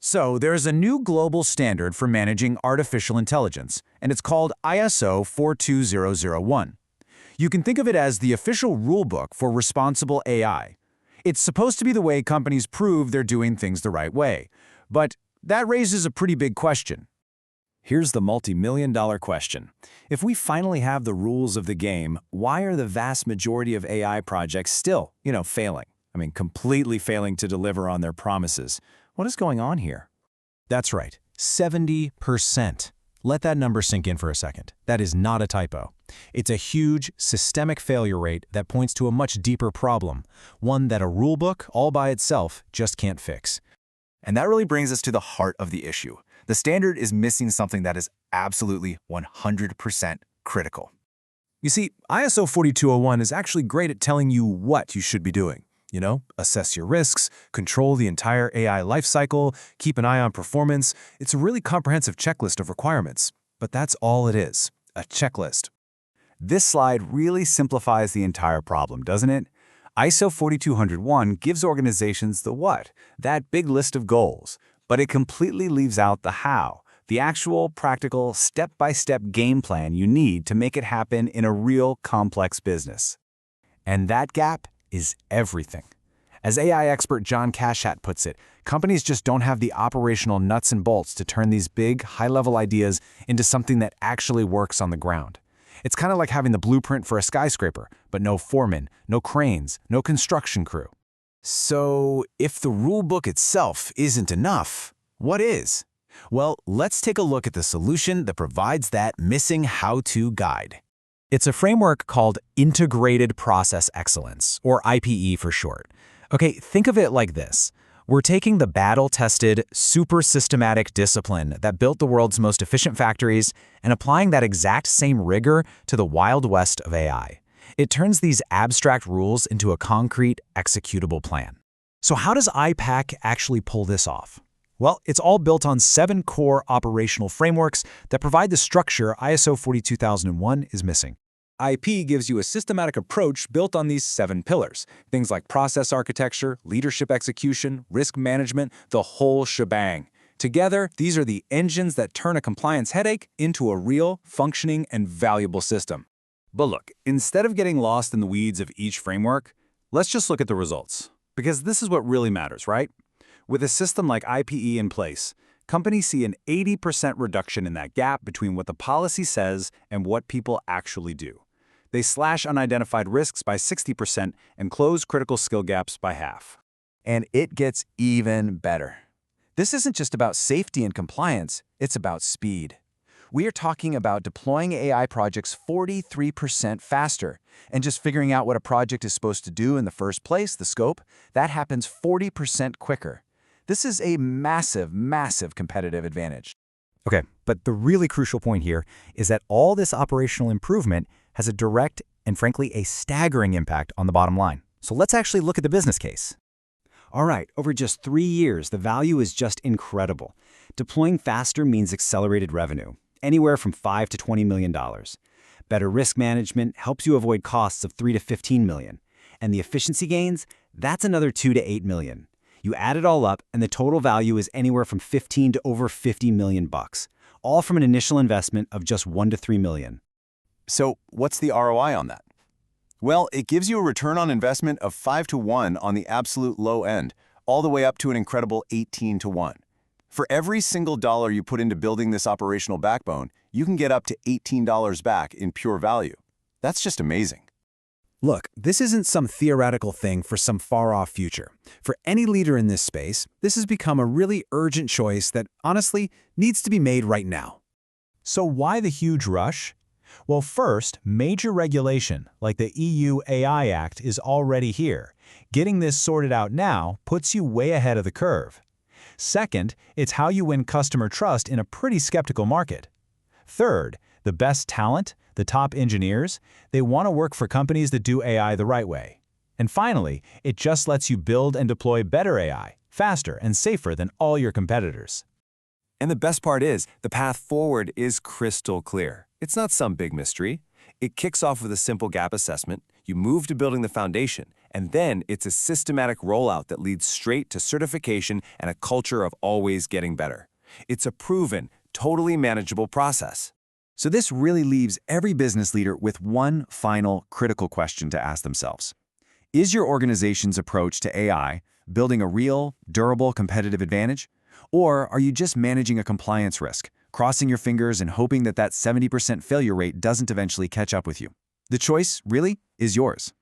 So there's a new global standard for managing artificial intelligence, and it's called ISO 42001. You can think of it as the official rulebook for responsible AI. It's supposed to be the way companies prove they're doing things the right way. But that raises a pretty big question. Here's the multi-million-dollar question. If we finally have the rules of the game, why are the vast majority of AI projects still, failing? I mean, completely failing to deliver on their promises. What is going on here? That's right, 70%. Let that number sink in for a second. That is not a typo. It's a huge, systemic failure rate that points to a much deeper problem, one that a rulebook all by itself just can't fix. And that really brings us to the heart of the issue. The standard is missing something that is absolutely 100% critical. You see, ISO 4201 is actually great at telling you what you should be doing. Assess your risks, control the entire AI lifecycle, keep an eye on performance. It's a really comprehensive checklist of requirements. But that's all it is, a checklist. This slide really simplifies the entire problem, doesn't it? ISO 42001 gives organizations the what, that big list of goals, but it completely leaves out the how, the actual, practical, step-by-step game plan you need to make it happen in a real complex business. And that gap is everything. As AI expert John Cachat puts it, companies just don't have the operational nuts and bolts to turn these big, high-level ideas into something that actually works on the ground. It's kind of like having the blueprint for a skyscraper, but no foreman, no cranes, no construction crew. So, if the rulebook itself isn't enough, what is? Well, let's take a look at the solution that provides that missing how-to guide. It's a framework called Integrated Process Excellence, or IPE for short. Okay, think of it like this. We're taking the battle-tested, super systematic discipline that built the world's most efficient factories and applying that exact same rigor to the Wild West of AI. It turns these abstract rules into a concrete, executable plan. So how does IPAC actually pull this off? Well, it's all built on 7 core operational frameworks that provide the structure ISO 42001 is missing. IP gives you a systematic approach built on these 7 pillars, things like process architecture, leadership execution, risk management, the whole shebang. Together, these are the engines that turn a compliance headache into a real, functioning, and valuable system. But look, instead of getting lost in the weeds of each framework, let's just look at the results. Because this is what really matters, right? With a system like IPE in place, companies see an 80% reduction in that gap between what the policy says and what people actually do. They slash unidentified risks by 60% and close critical skill gaps by half. And it gets even better. This isn't just about safety and compliance, it's about speed. We are talking about deploying AI projects 43% faster, and just figuring out what a project is supposed to do in the first place, the scope, that happens 40% quicker. This is a massive, massive competitive advantage. Okay, but the really crucial point here is that all this operational improvement has a direct and frankly a staggering impact on the bottom line. So let's actually look at the business case. All right, over just 3 years, the value is just incredible. Deploying faster means accelerated revenue, anywhere from $5 to $20 million. Better risk management helps you avoid costs of $3 to $15 million. And the efficiency gains, that's another $2 to $8 million. You add it all up, and the total value is anywhere from 15 to over 50 million bucks, all from an initial investment of just 1 to 3 million. So what's the ROI on that? Well, it gives you a return on investment of 5 to 1 on the absolute low end, all the way up to an incredible 18 to 1. For every single dollar you put into building this operational backbone, you can get up to $18 back in pure value. That's just amazing. Look, this isn't some theoretical thing for some far-off future. For any leader in this space, this has become a really urgent choice that, honestly, needs to be made right now. So why the huge rush? Well, first, major regulation, like the EU AI Act, is already here. Getting this sorted out now puts you way ahead of the curve. Second, it's how you win customer trust in a pretty skeptical market. Third, the best talent, the top engineers, they want to work for companies that do AI the right way. And finally, it just lets you build and deploy better AI, faster and safer than all your competitors. And the best part is, the path forward is crystal clear. It's not some big mystery. It kicks off with a simple gap assessment, you move to building the foundation, And then it's a systematic rollout that leads straight to certification and a culture of always getting better. It's a proven, totally manageable process. So this really leaves every business leader with one final critical question to ask themselves. Is your organization's approach to AI building a real, durable competitive advantage? Or are you just managing a compliance risk, crossing your fingers and hoping that 70% failure rate doesn't eventually catch up with you? The choice, really, is yours.